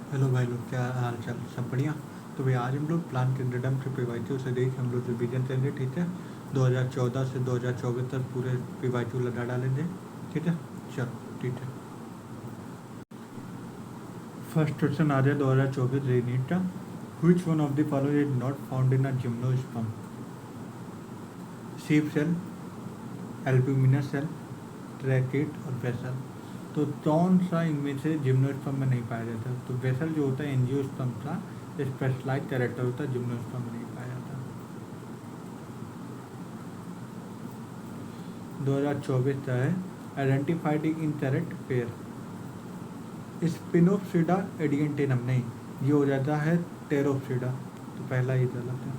Hello भाई लोग, क्या हाल चाल? सब बढ़िया। तो भाई आज हम लोग प्लान के रिडम से पी उसे देख हम लोग रिवीजन करेंगे, ठीक है। 2014 से 2024 तक पूरे पी लगा डालेंगे, ठीक है। चलो ठीक है। फर्स्ट क्वेश्चन आ जाए 2024 रीनीट का। विच one of the following is not found in a gymnosperm? सीप सेल, एल्ब्यूमिनस सेल, ट्रैकेट और वेसल। तो कौन सा इनमें से जिम्नोस्पर्म में नहीं पाया जाता? तो वेसल जो होता है एंजियोस्पर्म का स्पेशलाइज कैरेक्टर होता है, जिम्नोस्पर्म में नहीं पाया जाता। 2024 का है आइडेंटिफाइड इन कैरेट पेयर। स्पिनोप्सिडा एडिएंटिनम नहीं, ये हो जाता है टेरोप्सिडा। तो पहला ही गलत है।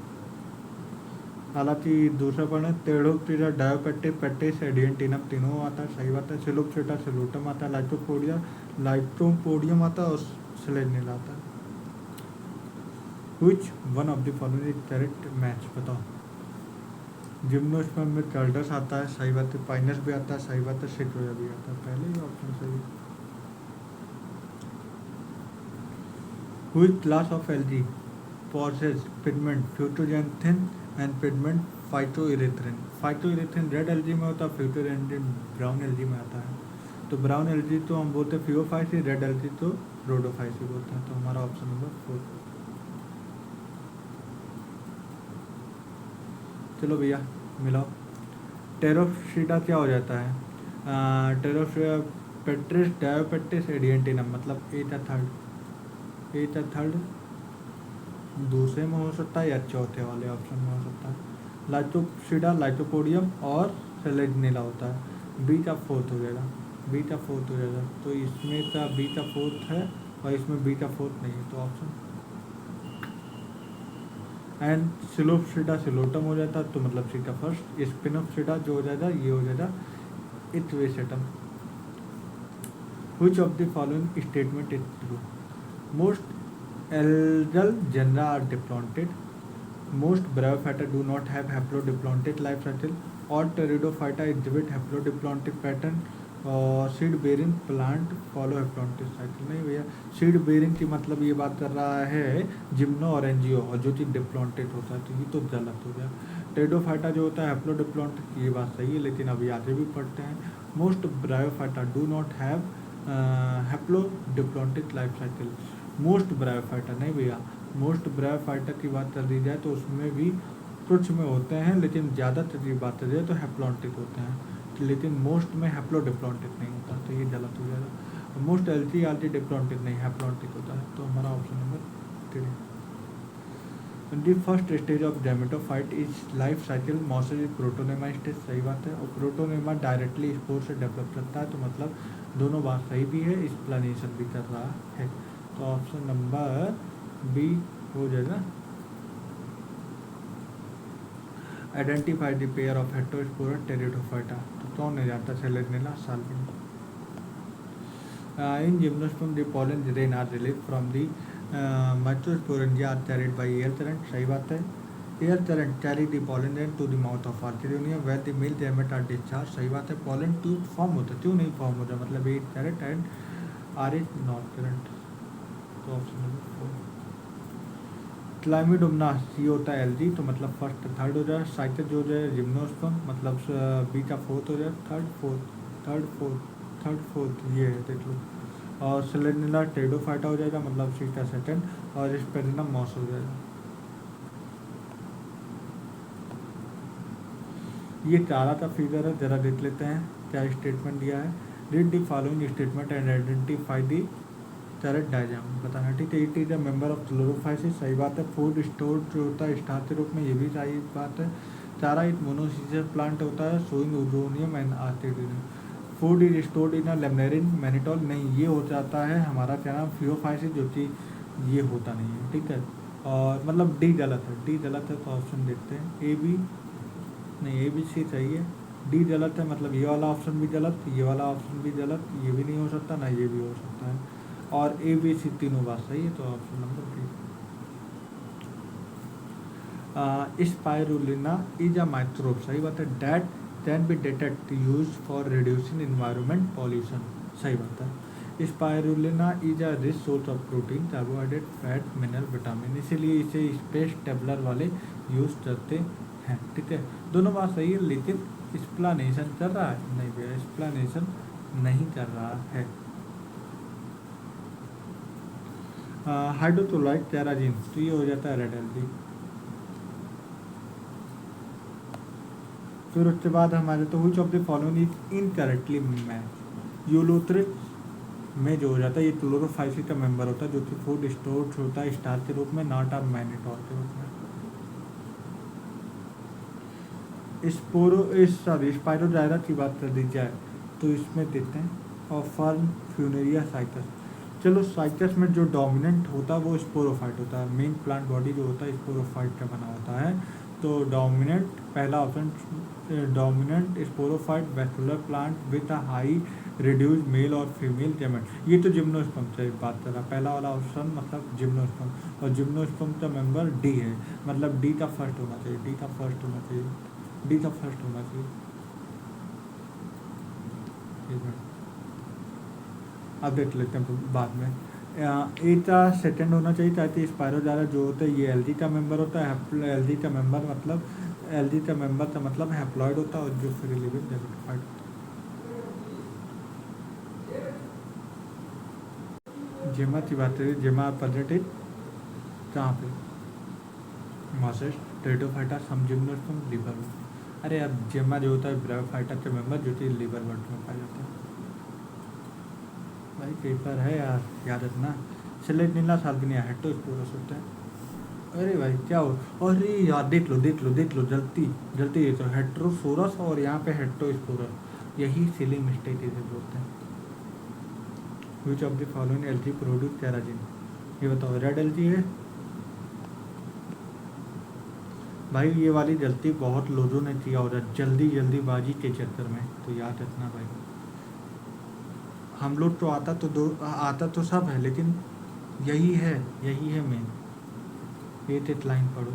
हालांकि दूसरा पढ़े टेरोप्सिडा, डायोपेटे, पेटिस, एडिएंटिनम तीनों आता है, सही बात है। सिलोप्सिडा सिलोटम आता है, लाइटोपोडियम आता है और सेलेनिल आता है। विच one of the following is correct match बताओ। जिम्नोस्पर्म में टर्टस आता है, सही बात है। पाइनस भी आता है, सही बात है। सिट्रोया भी आता है, पहले ही ऑप्शन सही है। Which class of algae possess pigment phytoxanthin and pigment phytoerythrin? Phytoerythrin red algae में होता है, phytoxanthin ब्राउन एल्गी में आता है। तो ब्राउन एल्गी तो हम बोलते हैं फियोफाइसी, रेड एल्गी तो रोडोफाइसी बोलते हैं। तो हमारा ऑप्शन नंबर 4। चलो भैया मिलाओ। टेरोप्सिडा क्या हो जाता है? टेरोप्सिडा पेट्रिस, डायोपेटिस, एडिएंटिनम, मतलब ए था थर्ड, ए था थर्ड दूसरे में हो सकता है या चौथे वाले ऑप्शन में हो सकता है। लाइटोप्सिडा, लाइटोपोडियम और सेलेनिला होता है। बी का फोर्थ हो जाएगा, बी का फोर्थ हो जाएगा। तो इसमें का बी का फोर्थ है और इसमें बी का फोर्थ नहीं है, तो ऑप्शन एंड सिलोप्सिडा सिलोटम हो जाता है, तो मतलब सी का फर्स्ट। स्पिनोप्सिडा जो हो जाएगा ये हो जाएगा इथवेसेटम। Which of the following statement is true? Most algal genera are diploid. Most Bryophyta do not have haplodiploid life cycle. All Pteridophyta exhibit haplodiploid pattern. और seed bearing plant follow haplontic cycle नहीं भैया। Seed bearing की मतलब ये बात कर रहा है जिम्नो और एनजीओ, और जो चीज़ डिप्लॉन्टेड होता है, तो ये तो गलत हो गया। टेरिडोफाइटा जो होता है हैप्लोडिप्लॉन्टिक, ये बात सही है, लेकिन अभी आगे भी पढ़ते हैं। Most bryophyta do not have haplodiplontic life cycle. Most bryophyta नहीं भैया। मोस्ट ब्रायोफाइटा की बात कर दी जाए तो उसमें भी कुछ में होते हैं, लेकिन ज़्यादातर की बात कर जाए तो हैप्लॉन्टिक होते हैं, लेकिन मोस्ट में हैप्लोडिप्लॉन्टिक नहीं होता, तो ये गलत हो जाएगा। मोस्ट एल्टी आल्टी डिप्लॉन्टिक नहीं, हैप्लॉन्टिक होता है, तो हमारा option number 3। The first stage of gametophyte is life cycle masses protonema stage, सही बात है। और प्रोटोनेमा डायरेक्टली स्पोर से डेवलप करता है, तो मतलब दोनों बात सही भी है, एक्सप्लेनेशन भी कर रहा है। तो ऑप्शन नंबर बी हो जाएगा। Identify the pair of heterosporous pteridophyta, तो कौन नहीं जानता? Selaginella Salvinia. In gymnosperm the pollen grain are release from the microsporangia are carried by air current, सही बात है। Air current carry the pollen grain to the mouth of archegonium where the male gamete are discharge, सही बात है। Pollen tube form होता है, क्यों नहीं फॉर्म होता? मतलब air current and R is not current, तो ऑप्शन नंबर 4। क्लाइमिडोमना सी होता है एलजी, तो मतलब फर्स्ट थर्ड हो जाए। साइकिल जो हो जाए जिम्नोस्पर्म, मतलब बी का फोर्थ हो जाए। थर्ड फोर्थ ये है, देख लो। और सेलेनिला टेरिडोफाइटा हो जाएगा, मतलब सी का सेकंड। और स्पेरिनम मॉस हो जाएगा। ये चारा का फिगर है, जरा देख लेते हैं क्या स्टेटमेंट दिया है। Read the following statement and identify the correct diagram बताना, ठीक है। It is a member of Chlorophyceae, सही बात है। फूड स्टोर जो होता है स्टार के रूप में, ये भी सही बात है। चारा एक मोनोसिसस प्लांट होता है, showing oogonium and antheridium. Food is stored in a laminarin mannitol, नहीं, ये हो जाता है हमारा क्या नाम, फियोफाइसिस, जो कि ये होता नहीं है, ठीक है। और मतलब डी गलत है, डी गलत है, तो ऑप्शन देखते हैं। ए बी नहीं, ए बी सी चाहिए, डी गलत है, मतलब ये वाला ऑप्शन भी गलत, ये वाला ऑप्शन भी गलत, ये भी नहीं हो सकता, ना ये भी हो सकता है। और ए बी सी तीनों बात सही है, तो option number D. Spirulina is a microbe, सही बात है। That can be detect use for reducing environment pollution, सही बात है। Spirulina is a rich source of protein, carbohydrate, fat, mineral, vitamin, इसीलिए इसे स्पेस टेबलर वाले यूज करते हैं। ठीक है, दोनों बात सही है, लेकिन एक्सप्लेनेशन कर रहा है नहीं भैया, एक्सप्लेनेशन नहीं कर रहा है। हाइड्रोक्लोराइड टेराजिन, तो ये हो जाता है रेड एल्गी। फिर उसके बाद हमारे तो which of the following is incorrectly match. Ulothrix में जो हो जाता है ये क्लोरोफाइसी का मेंबर होता है, जो कि फूड स्टोर होता है स्टार्च के रूप में, नॉट अ मैनिटोल के रूप में। स्पाइरोजाइरा की बात कर दी जाए तो इसमें देते हैं और फर्न फ्यूनेरिया साइकस। चलो साइकस में जो डोमिनेंट होता है वो स्पोरोफाइट होता है, मेन प्लांट बॉडी जो होता है स्पोरोफाइट का बना होता है। तो डोमिनेंट पहला option, dominant sporophyte vascular plant with a high reduce male और फीमेल गेमेट। ये तो जिम्नोस्पर्म से बात कर रहा, पहला वाला ऑप्शन मतलब जिम्नोस्पर्म, और जिम्नोस्पर्म का मेंबर डी है, मतलब डी का फर्स्ट होना चाहिए, डी का फर्स्ट होना चाहिए, डी का फर्स्ट होना चाहिए। एक मिनट, अब देख लेते हैं बाद में। ए का सेकेंड होना चाहिए, ताकि स्पाइरोजारा जो होता है ये एलजी का मेंबर होता है, एलजी का मेंबर मतलब एलजी का मेंबर का मतलब हैप्लॉइड होता है, और जो फ्री लिविंग गैमेटोफाइट होता है। जेमा की बात करें, जेमा प्रेजेंटेड कहाँ पे, मॉसेस, टेरिडोफाइटा, सम जिम्नोस्पर्म, लीवर में। अरे अब जेमा जो होता है ब्रायोफाइटा के मेंबर, जो कि लीवर वर्ड में पाया जाता है। भाई पेपर है यार, याद रखना। सिलेट नीला साल्विनिया हेट्रोस्पोरस होता है। अरे भाई क्या हो, अरे यार देख लो देख लो देख लो, जल्दी जल्दी ये तो हेट्रोसोरस और यहाँ पे हेट्रोस्पोरस, यही सिली मिस्टेक इसे बोलते हैं। Which of the following algae produce keratin, ये बताओ, रेड एल्गी है भाई। ये वाली गलती बहुत लोगों ने किया होता है जल्दी जल्दीबाजी के चक्कर में, तो याद रखना भाई। हम लोग तो आता तो सब है, लेकिन यही है मेन। एक लाइन पढ़ो,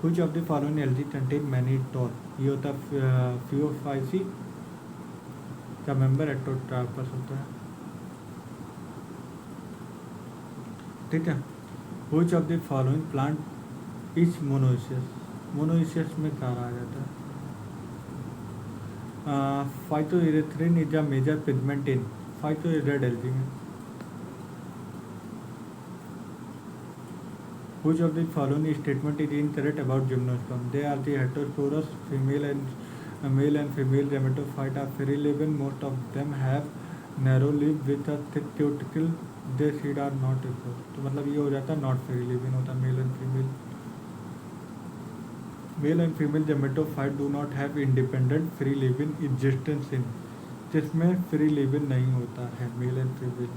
which of the following algae contain mannitol, ये होता है फियोफाइसी का मेंबर, एटोट्रापस होता है। ठीक है, which of the following plant is monoecious, monoecious में कहा आ जाता है। Phycoerythrin is a major pigment in, फाइटोइरेड एल्गी में। Which of the following statement is incorrect about gymnosperm? They are the heterosporous, male and female gametophyte are free living. Most of them have narrow leaf with a thick cuticle. They seed are not equal. तो मतलब ये हो जाता है not free living होता है, mail and female. Mail and female gametophyte do not have independent free living existence in, जिसमें free living नहीं होता है मेल एंड फीमेल।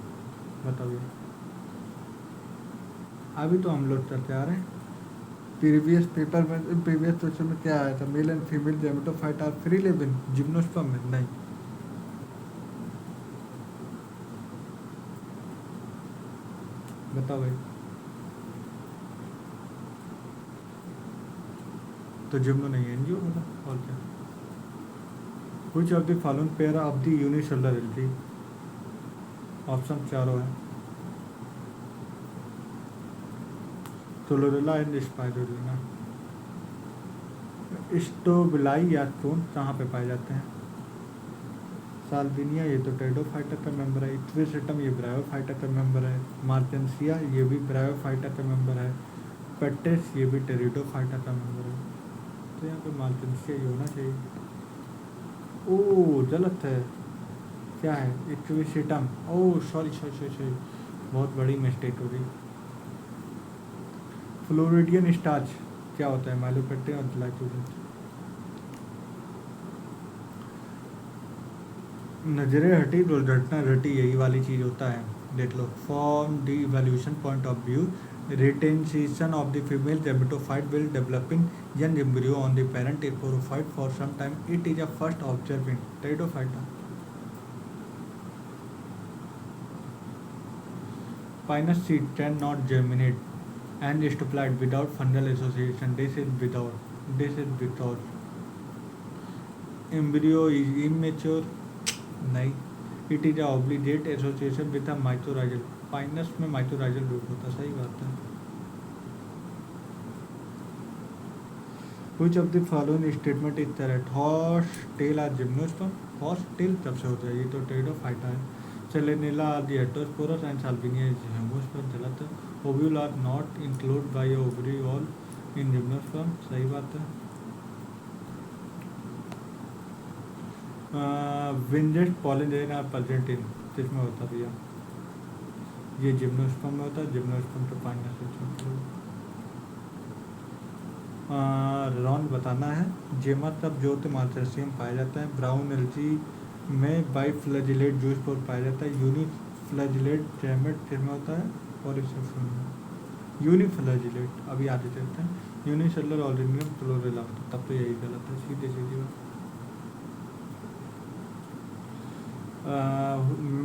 बताइए, अभी तो हम लोग चलते आ रहे हैं। प्रीवियस पेपर में, प्रीवियस क्वेश्चन में क्या आया था, male and female gametophyte are free living gymnosperm में, नहीं। बताओ भाई, तो जिम्नो नहीं है, एनजीओ होगा और क्या। Which of the following pair of the unicellular algae, option चारों है, क्लोरेला एंड स्पाइरुलिना। स्टोबिलाई या स्टोन कहाँ पे पाए जाते हैं, साल्विनिया ये तो टेरिडोफाइटा का मेंबर है, इक्विसेटम ये ब्रायोफाइटा का मेंबर है, मार्टेंसिया ये भी ब्रायोफाइटा का मेंबर है, पेट्रेस ये भी टेरिडोफाइटा का मेंबर है। तो यहाँ पे मार्टेंसिया ये होना चाहिए। ओ गलत है, क्या है, इक्विसेटम। ओ सॉरी सॉरी सॉरी सॉरी, बहुत बड़ी मिस्टेक हो गई। फ्लोरिडियन स्टार्च क्या होता है, माइलोपेक्टिन और ग्लाइकोजन। नजरें हटी तो घटना घटी, यही वाली चीज़ होता है, देख लो। From the evolution point of view, retention of the female gametophyte will developing young embryo on the parent sporophyte for some time. It is a first observed in Pteridophyta. Pinus seed cannot germinate and is supplied without fungal association. This is because embryo is immature. नहीं, it is obligate association with a mycorrhizal, Pinus में mycorrhizal root होता है, सही बात है। Which of the following statement is correct? Horse tail are gymnosperm. Horse tail कब से होता है? ये तो टेरिडोफाइटा है। Selenella are the heterosporous and Salvinia is homosperm, गलत है। Ovule are not included by a ovary wall in gymnosperm, सही बात है। Winged pollen are present in, किसमें होता है भैया? ये जिम्नोस्पर्म में होता है, जिम्नोस्पर्म तो पाइनस है। रॉन बताना है। जेमा तब जो मार्चेसियम पाया जाता है। ब्राउन एल्गी में बाइफ्लैजिलेट जूस पर पाया जाता है। यूनिफ्लैजिलेट जैमेट किसमें होता है? पॉलीसेक्सुअल में। यूनिफ्लैजिलेट अभी आगे चलते हैं। यूनिसेलुलर ऑर्गेनिज्म क्लोरेला, तब तो यही गलत है, सीधे सीधी बात।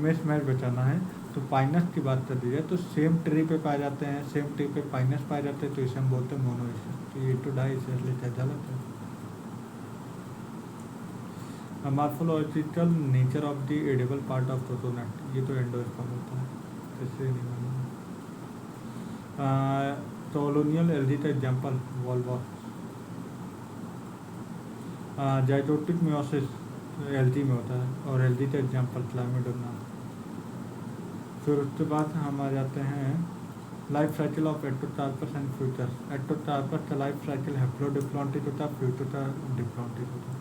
मिस मैच बचाना है। तो पाइनस की बात कर दी जाए तो सेम ट्री पे पाए जाते हैं, सेम ट्री पे पाइनस पाए जाते हैं, तो इसे हम बोलते हैं मोनोइस। तो ये तो डाई से लिखा गलत है। Morphological nature of the edible part of coconut, ये तो एंडोस्पर्म होता है, इससे नहीं मालूम। कॉलोनियल एल्गी का एग्जाम्पल वॉल्वा। जाइगोटिक मियोसिस एल्गी में होता है, और एल्गी का एग्जाम्पल क्लाइमेडोना। फिर उसके बाद हम आ जाते हैं life cycle of Ectocarpus and Fucus. Ectocarpus का लाइफ साइकिल हैप्लोडिप्लॉन्टिक होता है, फ्यूचर का डिप्लॉन्टिक होता है।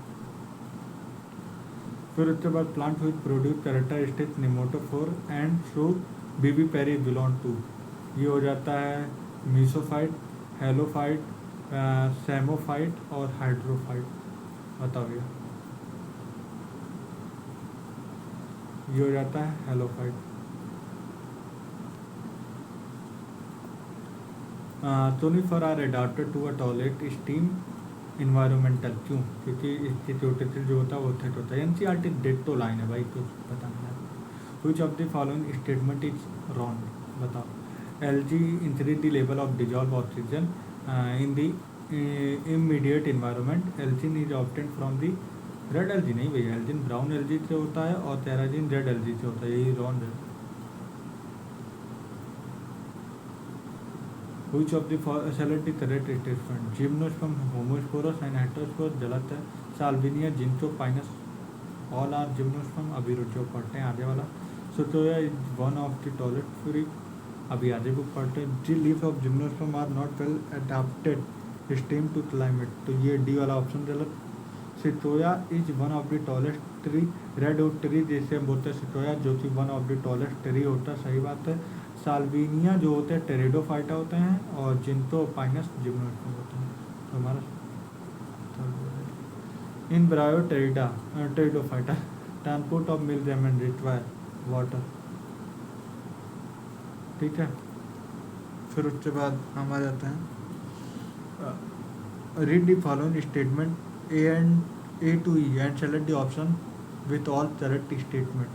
फिर उसके बाद plant which produce characteristic nematophore and through बीबीपेरी बिलोंग टू, ये हो जाता है मीसोफाइट, हेलोफाइट, सेमोफाइट और हाइड्रोफाइट। बताओ भैया, ये हो जाता है halophyte. Conifer are adapted to a toilet steam environmental, क्यों? क्योंकि इसकी टेम्परेचर जो होता है वो थिक होता है। एनसीईआरटी डेट तो लाइन है भाई, तो पता नहीं है। Which of the following statement is wrong? बताओ। Algae increase the level of dissolve oxygen in the immediate environment. Algin is obtain from the red algae, नहीं भैया, एल्जिन ब्राउन एलजी से होता है और टेराजिन रेड एलजी से होता है, यही रॉन्ग है। Which of the select the correct statement? Gymnosperm, homosporous and heterosporous, गलत है। Salvinia, Ginkgo Pinus, all are gymnosperm। अभी रुचो पढ़ते हैं आगे वाला। Sotoya is one of the tallest tree, अभी आगे बुक पढ़ते हैं। The leaves of gymnosperm are not well adapted steam to climate, तो ये डी वाला ऑप्शन गलत। Sequoia is one of the tallest tree, red wood tree जैसे हम बोलते हैं सिटोया, जो कि one of the tallest tree होता है, सही बात है। साल्विनिया जो होते हैं टेरिडोफाइटा होते हैं, और जिंटोपाइनस जिम्नोस्पर्म होते हैं। तो हमारा in bryophyta pteridophyta transport of milk and require water, ठीक है। फिर उसके बाद हम आ जाते हैं read the following statement A to E and select the option with all correct statement.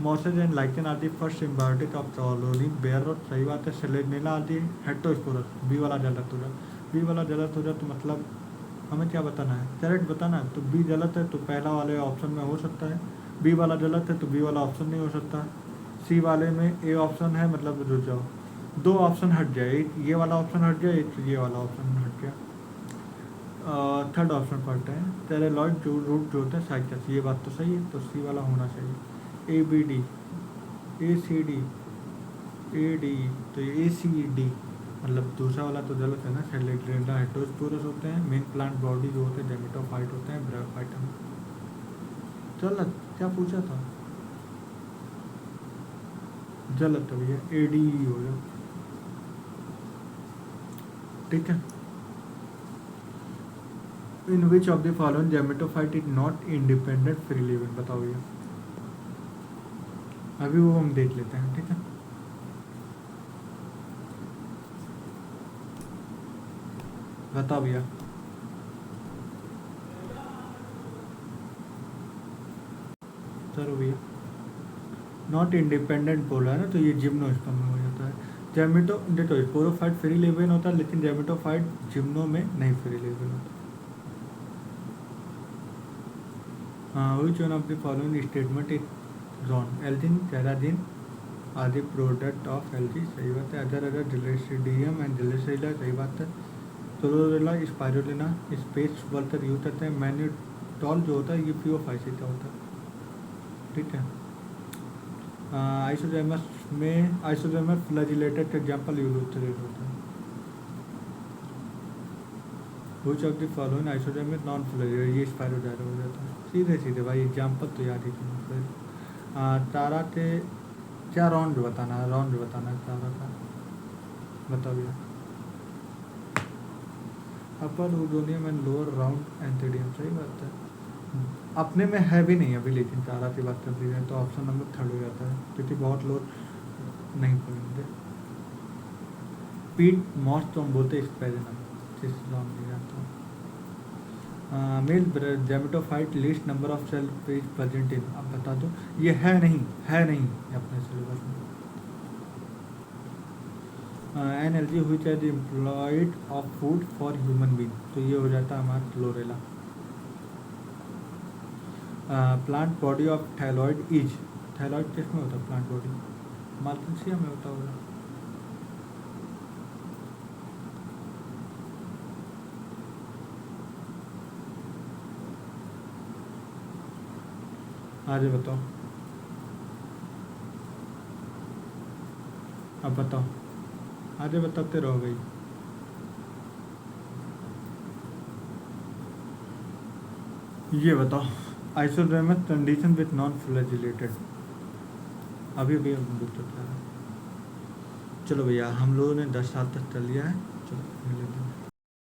Mosses and lichen are the first symbiotic of colonic bare, और सही बात है। Selaginella are the heterosporous, B वाला गलत हो जाए, बी वाला गलत हो जाए तो मतलब हमें क्या बताना है? करेक्ट बताना है। तो बी गलत है तो पहला वाले ऑप्शन में हो सकता है, बी वाला गलत है तो बी वाला ऑप्शन नहीं हो सकता। सी वाले में ए ऑप्शन है, मतलब रुक जाओ, दो ऑप्शन हट जाए, एक ये वाला ऑप्शन हट गया, एक ये वाला ऑप्शन हट गया। थर्ड ऑप्शन पढ़ते हैं, टेरेलॉइड जो रूट जो होता है साइकस, ये बात तो सही है, तो सी वाला होना चाहिए। A B D, A C D, A D, तो ए सी डी मतलब दूसरा वाला तो गलत है ना। सेलेक्टेंडा हेटेरोस्पोरस होते हैं, मेन प्लांट बॉडी जो होते हैं डेमेटोफाइट होते हैं, ब्रायोफाइटा में गलत। क्या पूछा था? गलत है भैया, ए डी हो गया, ठीक है। In which of the following gametophyte is not independent free living? बताओ भैया, अभी वो हम देख लेते हैं, ठीक है। बताओ भैया, चलो भैया, नॉट इंडिपेंडेंट बोला है ना, तो ये जिम्नोस्पर्म में हो जाता है। जेमिटो देखो स्पोरोफाइट फ्री लिविंग होता है, लेकिन जेमिटोफाइट जिम्नो में नहीं फ्री लिविंग होता। हाँ, which one of the following statement is जोन एल्जिन टेराजिन आदि प्रोडक्ट ऑफ एल्गी, सही बात है। अदर डिलेसिडियम एंड डिलेसिडा, सही बात है। Chlorella spirulina space worker use करते हैं। मैन्यूटॉल जो होता है ये पियोफाइसिस का होता है, ठीक है। आइसोजर्मस फ्लैजिलेटेड एग्जाम्पल यूज होता है। Which of the following isogamous non flagellated, ये स्पाइरोजाइरा हो जाता है। सीधे सीधे भाई एग्जाम्पल तो याद ही कीजिए। तारा के क्या राउंड बताना है, तारा का बताओ भैया। अपर ओजोनियम एंड लोअर राउंड एंथीडियम, सही बात है। अपने में है भी नहीं अभी, लेकिन तारा की बात कर रही है तो ऑप्शन नंबर 3 हो जाता है, क्योंकि बहुत लोग नहीं पढ़ेंगे। पीट मॉस तो हम बोलते स्पेजनम, जिस राउंड में जाता है। Male gametophyte least number of cell पेज प्रेजेंट इन, अब बता दो। ये है नहीं अपने सिलेबस में। एन एल जी हुई is employed of food for human being, तो ये हो जाता है हमारा Chlorella. Plant body of thalloid is, thalloid किस में होता है प्लांट बॉडी, मालथेसिया में होता होगा। आगे बताओ, अब बताओ, आगे बताते रहो भाई। ये बताओ आइसोडर्मस कंडीशन विथ नॉन फ्लैजिलेटेड, अभी भी हम पूछ सकते हैं। चलो भैया हम लोगों ने 10 साल तक कर लिया है, चलो मिलेंगे।